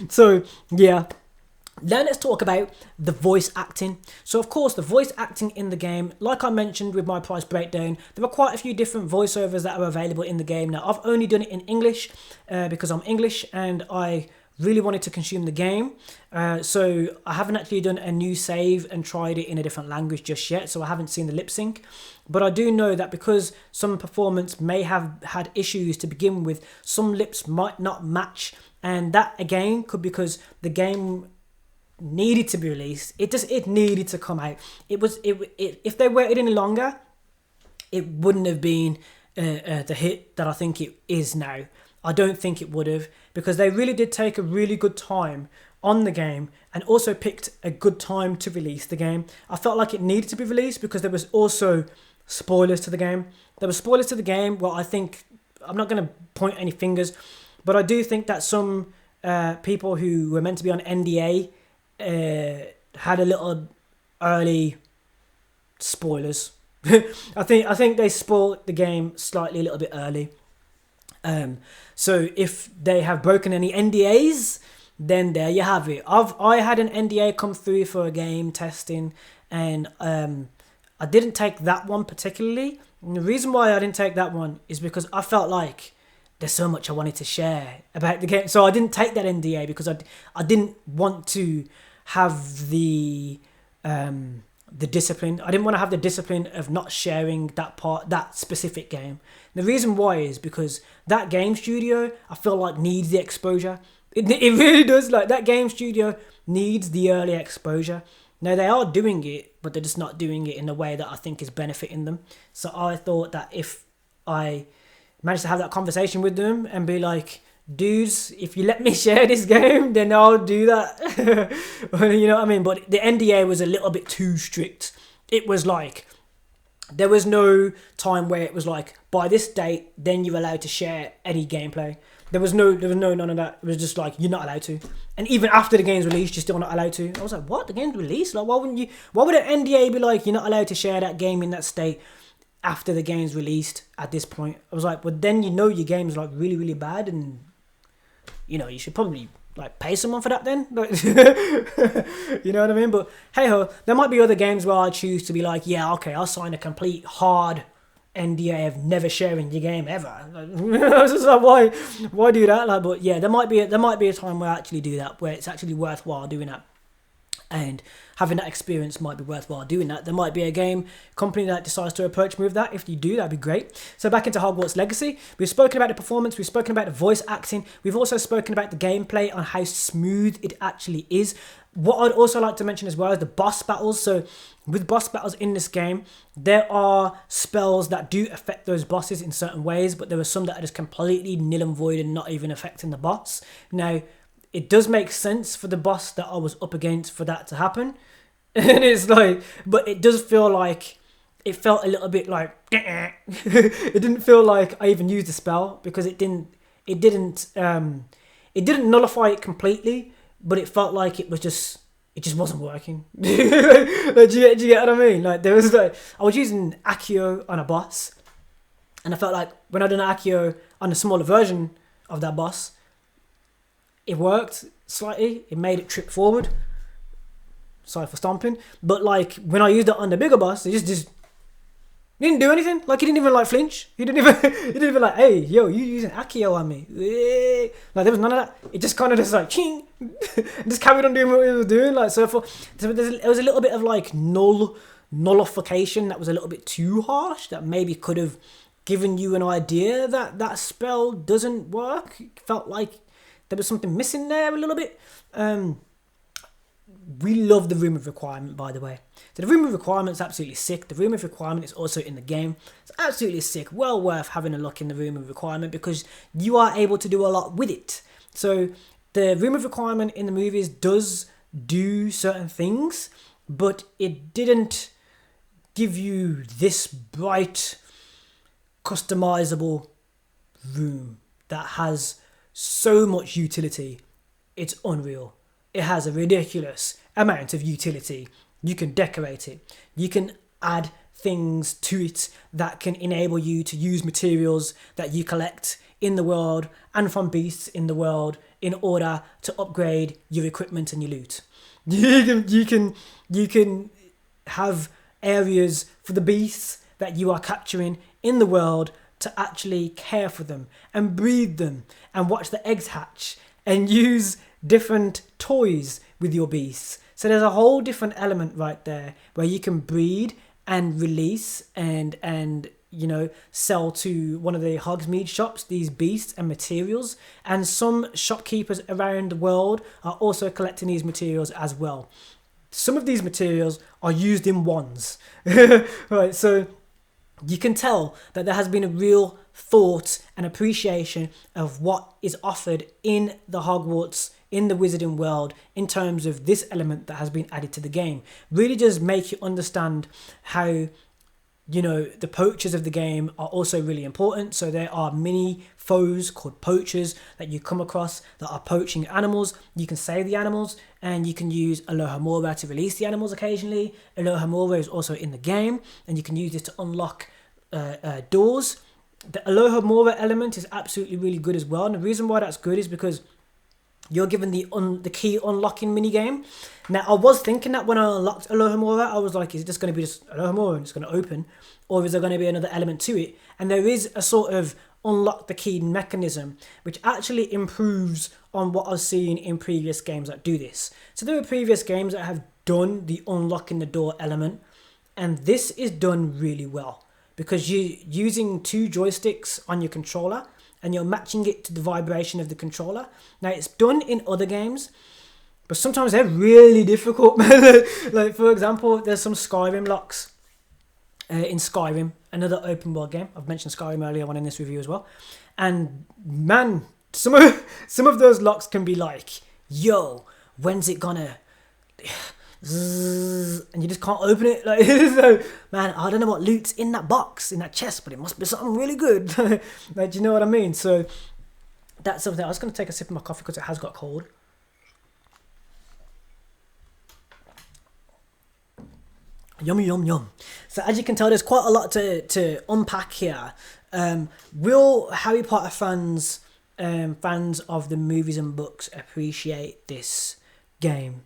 Speaker 1: So yeah, now let's talk about the voice acting. So of course, the voice acting in the game, like I mentioned with my price breakdown, there are quite a few different voiceovers that are available in the game. Now, I've only done it in English because I'm English and I really wanted to consume the game, so I haven't actually done a new save and tried it in a different language just yet, so I haven't seen the lip sync. But I do know that because some performance may have had issues to begin with, some lips might not match, and that again could be because the game needed to be released. It needed to come out. If they waited any longer, it wouldn't have been the hit that I think it is now. I don't think it would have, because they really did take a really good time on the game and also picked a good time to release the game. I felt like it needed to be released because there was also spoilers to the game. There were spoilers to the game. Well, I think, I'm not going to point any fingers, but I do think that some people who were meant to be on NDA had a little early spoilers. I think they spoiled the game slightly a little bit early. So if they have broken any NDAs, then there you have it. I had an NDA come through for a game testing, and I didn't take that one particularly. And the reason why I didn't take that one is because I felt like there's so much I wanted to share about the game, so I didn't take that NDA because I didn't want to have the discipline. I didn't want to have the discipline of not sharing that specific game. The reason why is because that game studio, I feel like, needs the exposure. It really does. Like, that game studio needs the early exposure. Now, they are doing it, but they're just not doing it in a way that I think is benefiting them. So I thought that if I managed to have that conversation with them and be like, dudes, if you let me share this game, then I'll do that. You know what I mean? But the NDA was a little bit too strict. It was like, there was no time where it was like, by this date, then you're allowed to share any gameplay. There was no none of that. It was just like, you're not allowed to. And even after the game's released, you're still not allowed to. I was like, what? The game's released? Like, why would an NDA be like, you're not allowed to share that game in that state after the game's released at this point? I was like, well, then you know your game's like really, really bad, and you know, you should probably like pay someone for that then. Like, you know what I mean? But hey ho, there might be other games where I choose to be like, yeah, okay, I'll sign a complete hard NDA of never sharing your game ever. Like, I was just like, why do that? Like, but yeah, there might be a time where I actually do that, where it's actually worthwhile doing that. And having that experience might be worthwhile doing that. There might be a game company that decides to approach me with that. If you do, that'd be great. So back into Hogwarts Legacy. We've spoken about the performance. We've spoken about the voice acting. We've also spoken about the gameplay on how smooth it actually is. What I'd also like to mention as well is the boss battles. So with boss battles in this game, there are spells that do affect those bosses in certain ways, but there are some that are just completely nil and void and not even affecting the boss. Now, it does make sense for the boss that I was up against for that to happen. And it's like, but it does feel like, it felt a little bit like, it didn't feel like I even used the spell, because it didn't nullify it completely, but it felt like it just wasn't working. Like, do you get what I mean? Like, there was like, I was using Accio on a boss, and I felt like when I done Accio on a smaller version of that boss, it worked slightly. It made it trip forward. Sorry for stomping. But like, when I used it on the bigger boss, it just he didn't do anything. Like, he didn't even like flinch. He didn't even like, hey, yo, you using Accio on me. Like, there was none of that. It just kind of just like, ching. Just carried on doing what it was doing. Like, there was a little bit of like nullification that was a little bit too harsh, that maybe could have given you an idea that that spell doesn't work. It felt like there was something missing there a little bit. We love the Room of Requirement, by the way. So the Room of Requirement is absolutely sick. The Room of Requirement is also in the game. It's absolutely sick. Well worth having a look in the Room of Requirement, because you are able to do a lot with it. So the Room of Requirement in the movies does do certain things, but it didn't give you this bright, customizable room that has so much utility. It's unreal. It has a ridiculous amount of utility. You can decorate it. You can add things to it that can enable you to use materials that you collect in the world and from beasts in the world in order to upgrade your equipment and your loot. You can have areas for the beasts that you are capturing in the world to actually care for them and breed them and watch the eggs hatch and use different toys with your beasts. So there's a whole different element right there where you can breed and release and you know, sell to one of the Hogsmeade shops these beasts and materials. And some shopkeepers around the world are also collecting these materials as well. Some of these materials are used in wands. Right, so you can tell that there has been a real thought and appreciation of what is offered in the Hogwarts, in the Wizarding world, in terms of this element that has been added to the game. Really just make you understand how you know, the poachers of the game are also really important. So there are mini foes called poachers that you come across that are poaching animals. You can save the animals, and you can use Alohomora to release the animals occasionally. Alohomora is also in the game, and you can use this to unlock doors. The Alohomora element is absolutely really good as well. And the reason why that's good is because you're given the key unlocking minigame. Now, I was thinking that when I unlocked Alohomora, I was like, is it just going to be just Alohomora and it's going to open? Or is there going to be another element to it? And there is a sort of unlock the key mechanism, which actually improves on what I've seen in previous games that do this. So there are previous games that have done the unlocking the door element, and this is done really well because you're using 2 joysticks on your controller and you're matching it to the vibration of the controller. Now, it's done in other games, but sometimes they're really difficult. Like, for example, there's some Skyrim locks in Skyrim, another open world game. I've mentioned Skyrim earlier on in this review as well. And man, some of those locks can be like, yo, when's it gonna... and you just can't open it. Like, so, man, I don't know what loot's in that box, in that chest, but it must be something really good. Like, do you know what I mean? So that's something. I was going to take a sip of my coffee because it has got cold. Yummy, yum, yum. So as you can tell, there's quite a lot to unpack here. Will Harry Potter fans, fans of the movies and books, appreciate this game?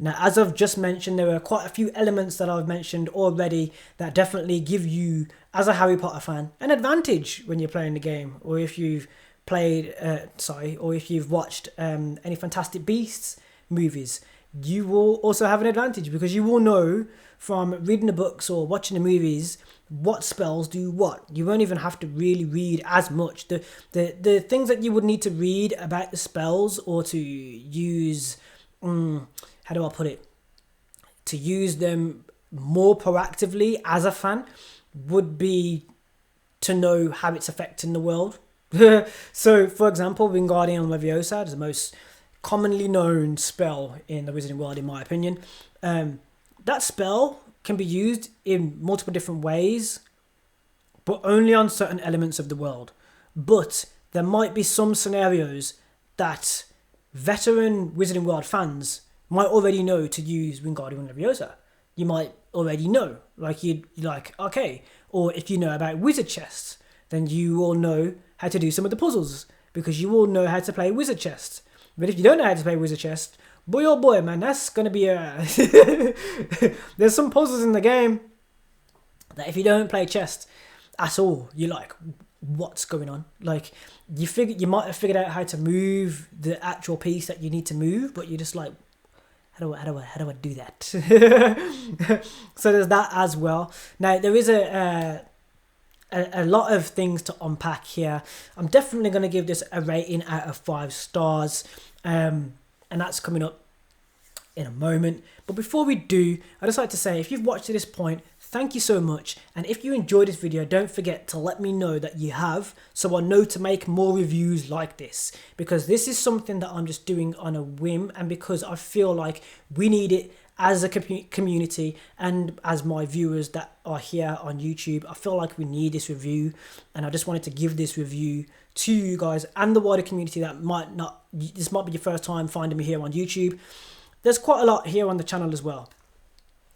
Speaker 1: Now, as I've just mentioned, there are quite a few elements that I've mentioned already that definitely give you, as a Harry Potter fan, an advantage when you're playing the game, or if you've played, or if you've watched any Fantastic Beasts movies, you will also have an advantage because you will know from reading the books or watching the movies what spells do what. You won't even have to really read as much. The things that you would need to read about the spells or to use... how do I put it? To use them more proactively as a fan would be to know how it's affecting the world. So, for example, Wingardium Leviosa is the most commonly known spell in the Wizarding world, in my opinion. That spell can be used in multiple different ways, but only on certain elements of the world. But there might be some scenarios that veteran Wizarding World fans might already know to use Wingardium Leviosa. You might already know, like you're like, okay. Or if you know about wizard chests, then you will know how to do some of the puzzles because you will know how to play wizard chests. But if you don't know how to play wizard chest, boy oh boy, man, that's gonna be a... There's some puzzles in the game that if you don't play chest at all, you're like, what's going on? Like, you might have figured out how to move the actual piece that you need to move, but you're just like, how do I do that? So there's that as well. Now, there is a lot of things to unpack here. I'm definitely going to give this a rating out of 5 stars. And that's coming up in a moment. But before we do, I'd just like to say, if you've watched to this point, thank you so much. And if you enjoyed this video, don't forget to let me know that you have, so I know to make more reviews like this. Because this is something that I'm just doing on a whim, and because I feel like we need it as a community and as my viewers that are here on YouTube. I feel like we need this review, and I just wanted to give this review to you guys and the wider community that might not... This might be your first time finding me here on YouTube. There's quite a lot here on the channel as well.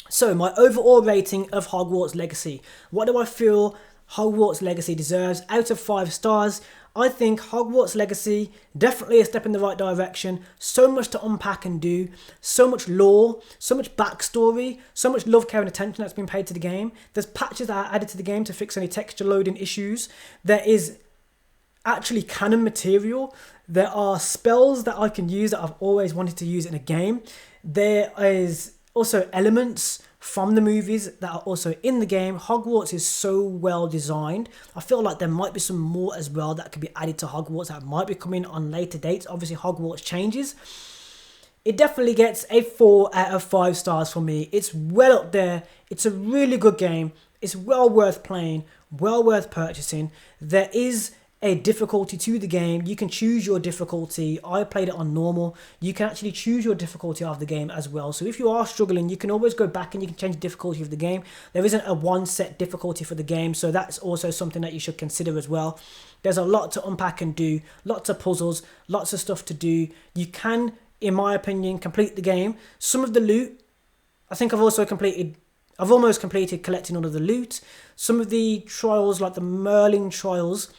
Speaker 1: So, my overall rating of Hogwarts Legacy. What do I feel Hogwarts Legacy deserves out of 5 stars? I think Hogwarts Legacy, definitely a step in the right direction. So much to unpack and do. So much lore, so much backstory, so much love, care and attention that's been paid to the game. There's patches that are added to the game to fix any texture loading issues. There is actually canon material. There are spells that I can use that I've always wanted to use in a game. There is also elements from the movies that are also in the game. Hogwarts is so well designed. I feel like there might be some more as well that could be added to Hogwarts that might be coming on later dates. Obviously, Hogwarts changes. It definitely gets a 4 out of 5 stars for me. It's well up there. It's a really good game. It's well worth playing, well worth purchasing. There is a difficulty to the game. You can choose your difficulty. I played it on normal. You can actually choose your difficulty of the game as well. So if you are struggling, you can always go back and you can change the difficulty of the game. There isn't a one set difficulty for the game, so that's also something that you should consider as well. There's a lot to unpack and do, lots of puzzles, lots of stuff to do. You can, in my opinion, complete the game. Some of the loot, I think I've almost completed collecting all of the loot. Some of the trials, like the Merlin trials,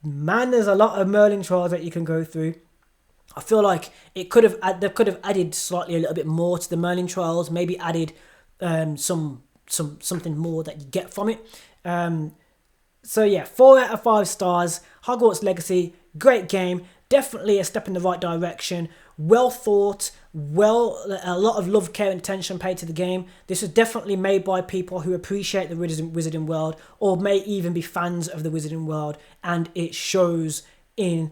Speaker 1: man, there's a lot of Merlin trials that you can go through. I feel like they could have added slightly a little bit more to the Merlin trials, maybe added something more that you get from it. So yeah, 4 out of 5 stars. Hogwarts Legacy, great game. Definitely a step in the right direction. Well thought, a lot of love, care and attention paid to the game. This was definitely made by people who appreciate the Wizarding World, or may even be fans of the Wizarding World, and it shows in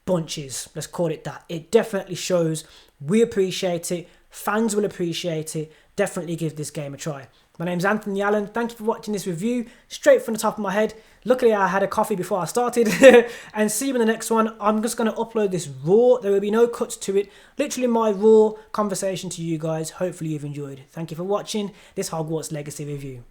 Speaker 1: bunches. Let's call it that. It definitely shows. We appreciate it. Fans will appreciate it. Definitely give this game a try. My name's Anthony Allen. Thank you for watching this review straight from the top of my head. Luckily, I had a coffee before I started. And see you in the next one. I'm just going to upload this raw. There will be no cuts to it. Literally my raw conversation to you guys. Hopefully you've enjoyed. Thank you for watching this Hogwarts Legacy review.